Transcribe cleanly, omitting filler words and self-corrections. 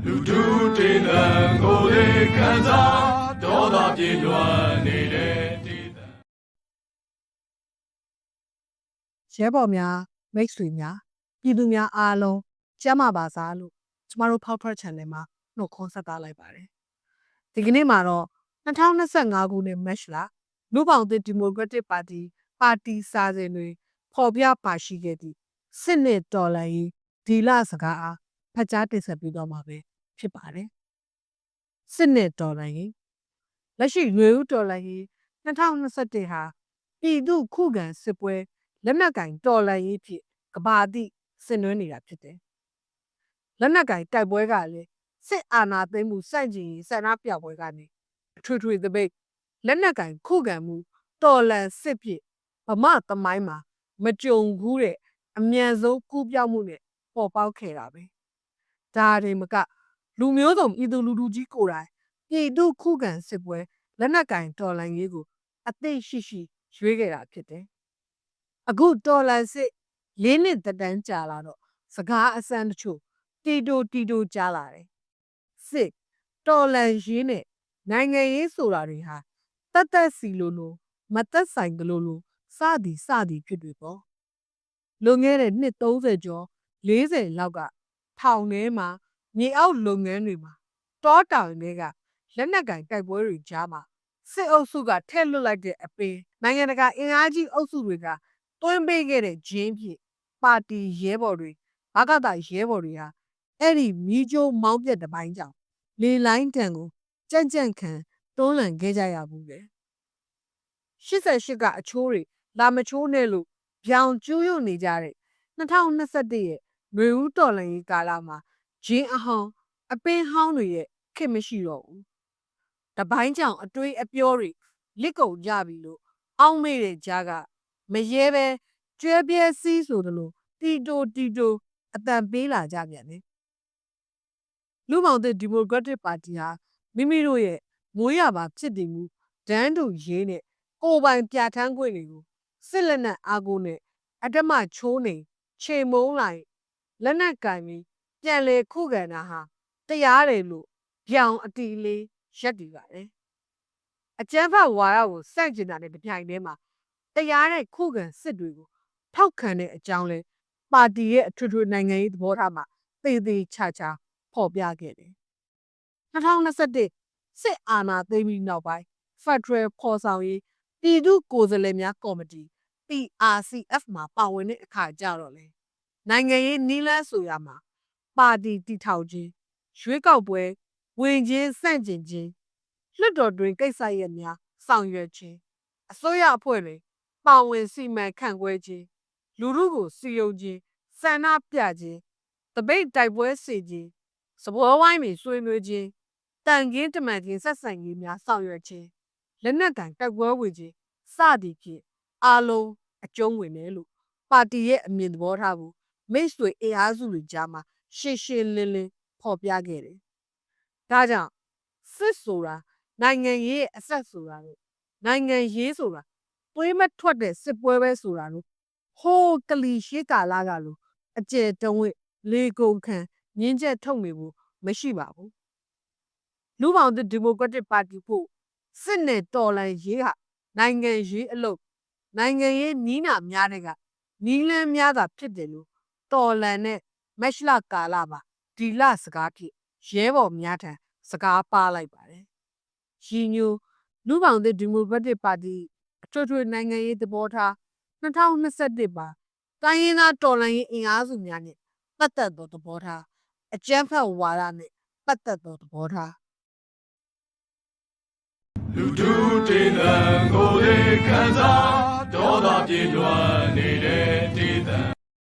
လူတို့တင်တန်ကိုလေးခံစားဒေါသပြေလွှမ်းနေတဲ့တည်တံရဲဘော်များမိတ်ဆွေများပြည်သူများအားလုံးကျမ်းမာပါစားလို့ကျမတို့ဖောက်ထွက် channel မှာနှုတ်ခွန်းဆက်သလိုက်ပါတယ်ဒီကနေ့မှာတော့2025ခုနှစ်မတ်လလူ့ဘောင်သစ်ဒီမိုကရက်တစ်ပါတီစာစဉ်တွေဖော်ပြပါရှိခဲ့သည့်စစ်နဲ့တော်လှန်ရေးဒီလစကားအားဖတ်ကြားတင်ဆက်ပေးတော့မှာပဲဖြစ်ပါတယ်စစ်နဲ့တော်လှန်ရေးလက်ရှိရွေဦးတော်လှန်ရေး2021ဟာပြည်သူခုခံစစ်ပွဲလက်နက်ကင်တော်လှန်ရေးဖြစ်ကဘာတိဆင်နွှဲနေတာဖြစ်တယ်လက်နက်ကင်တိုက်ပွဲကလည်းစစ်အာဏာသိမ်းမှုစန့်ကျင်ရေးဆန္ဒပြပွဲကနေထွေသပိတ်လက်နက်ကင်ခုခံမှုတော်လှန်စစ်ဖြစ်ဗမာသမိုင်းမှာမကြုံဘူးတဲ့အမြန်ဆုံးကူးပြောင်းမှုနဲ့ပေါ်ပေါက်ခဲ့တာပဲဒါတွေမကလူမျိုးစုံပြည်သူလူထုကြီးကိုယ်တိုင်ပြည်သူခုခံစစ်ပွဲလက်နက်ကင်တော်လှန်ရေးကိုအသိရှိရွေးခဲ့တာဖြစ်တယ်အခုတော်လှန်စစ်၄နှစ်သက်တမ်းကြာလာတော့စကားအစမ်းတချို့တီတိုကြားလာတယ်စစ်တော်လှန်ရေးနဲ့နိုင်ငံရေးဆိုတာတွေဟာတတ်စီလိုမသက်ဆိုင်ကလိုစသည်ဖြစ်တွေပေါ့လွန်ခဲ့တဲ့နှစ်30ကျော်40လောက်ကထောင်ထဲမှာမြေအောက်လုပ်ငန်းတွေမှာတောတောင်တွေကလက်နက်ကင်တိုက်ပွဲတွေကြားမှာစစ်အုပ်စုကထည့်လွတ်လိုက်တဲ့အပင်နိုင်ငံတကာအင်အားကြီးအုပ်စုတွေကတွင်းပေးခဲ့တဲ့ဂျင်းဖြစ်ပါတီရဲဘော်တွေဘာကတာရဲဘော်တွေဟာအဲ့ဒီမီးကြိုးမောင်းပြက်တစ်ပိုင်းကြောင့်လေလိုင်းတန်ကိုကြံ့ခံတွန်းလှန်ခဲ့ကြရဘူးလေ88ကအချိုးတွေလာမချိုးနဲ့လို့ပြောင်ကျူးရွနေကြတဲ့2021ရဲ့ຫນွေဦးတော်လှန်ရေးကာလမှာဂျင်းအဟောင်းအပင်းဟောင်းတွေရဲ့ခင်မရှိတော့ဘူးတပိုင်းကြောင့်အတွေးအပြောတွေလစ်ကုန်ကြပြီလို့အောက်မေ့တဲ့ကြားကမရဲပဲကျွဲပြဲစည်းဆိုသလိုတီတိုအတန်ပေးလာကြပြန်တယ်လူမောင်တဲ့ဒီမိုကရက်တစ်ပါတီဟာမိမိတို့ရဲ့မွေးရပါဖြစ်တည်မှုဒန်းတူရေးနဲ့ကိုယ်ပိုင်ပြဋ္ဌာန်းခွင့်တွေကိုစစ်လက်နက်အားကိုနဲ့အတ္တမချိုးနေခြေမုံးလိုက်လက်နက်ကင်ပြီးပြန်လေခုခံတာဟာတရားတယ်လို့ပြောင်အတီလေးရက်တည်ပါတယ်အကျန်းဖတ်ဝါရကိုစန့်ကျင်တာနဲ့တပြိုင်တည်းမှာတရားတဲ့ခုခံစစ်တွေကိုထောက်ခံတဲ့အကြောင်းလဲပါတီရဲ့အထွေနိုင်ငံရေးသဘောထားမှာသေချာဖော်ပြခဲ့တယ်2021စစ်အာဏာသိမ်းပြီးနောက်ပိုင်းဖက်ဒရယ်ဖော်ဆောင်ရေးပြည်သူ့ကိုယ်စားလှယ်များကော်မတီ PRCF မှာပါဝင်တဲ့အခါကြတော့လေနိုင်ငံရေးနီးလန်းဆိုရမှာပါတီတည်ထောင်ခြင်းရွေးကောက်ပွဲဝင်ခြင်းစန့်ကျင်ခြင်းလွှတ်တော်တွင်ကိစ္စရပ်များဆောင်ရွက်ခြင်းအစိုးရအဖွဲ့တွေပါဝင်စီမံခန့်ခွဲခြင်းလူထုကိုစီယုံခြင်းဆန္ဒပြခြင်းတပိတ်တိုက်ပွဲစီခြင်းစပွဲဝိုင်းတွေဆွေးနွေးခြင်းတန်ခင်းတမန်ခြင်းဆက်ဆံရေးများဆောင်ရွက်ခြင်းလက်နက်ကင်တိုက်ပွဲဝင်ခြင်းစသည်ဖြင့်အားလုံးအကျုံးဝင်တယ်လို့ပါတီရဲ့အမြင်သဘောထားကိုမိတ်ဆွေအင်အားစုတွေကြားမှာရှင်းလင်းဖော်ပြခဲ့တယ်။ဒါကြောင့်စစ်ဆိုတာနိုင်ငံရေးရဲ့အဆက်ဆိုတာလို့နိုင်ငံရေးဆိုတာသွေးမထွက်တဲ့စစ်ပွဲပဲဆိုတာလို့ဟိုးကလီရှေးကာလကလို့အကျယ်တဝင့်လေကုန်ခံငင်းချက်ထုတ်နေဖို့မရှိပါဘူး။လူ့ဘောင်သစ်ဒီမိုကရက်တစ်ပါတီဖို့စစ်နဲ့တော်လှန်ရေးဟာနိုင်ငံရေးအလုပ်နိုင်ငံရေးနီးနာများတဲ့ကနီးလန်းများတာဖြစ်တယ်လို့တော်လှန်တဲ့မက်လကာလပါဒီလစကားဖြစ်ရဲဘော်များထံစကားပါလိုက်ပါတယ်။ရီညိုလူ့ဘောင်သစ်ဒီမိုကရက်တစ်ပါတီအထွေနိုင်ငံရေးသဘောထား2021ပါတိုင်းရင်းသားတော်လှန်ရေးအင်အားစုများနဲ့ပတ်သက်သောသဘောထားအကြမ်းဖက်ဝါဒနဲ့ပတ်သက်သောသဘောထားလူတို့တင်တန်ကိုလေးခံစားဒေါသပြေလွှမ်းနေတဲ့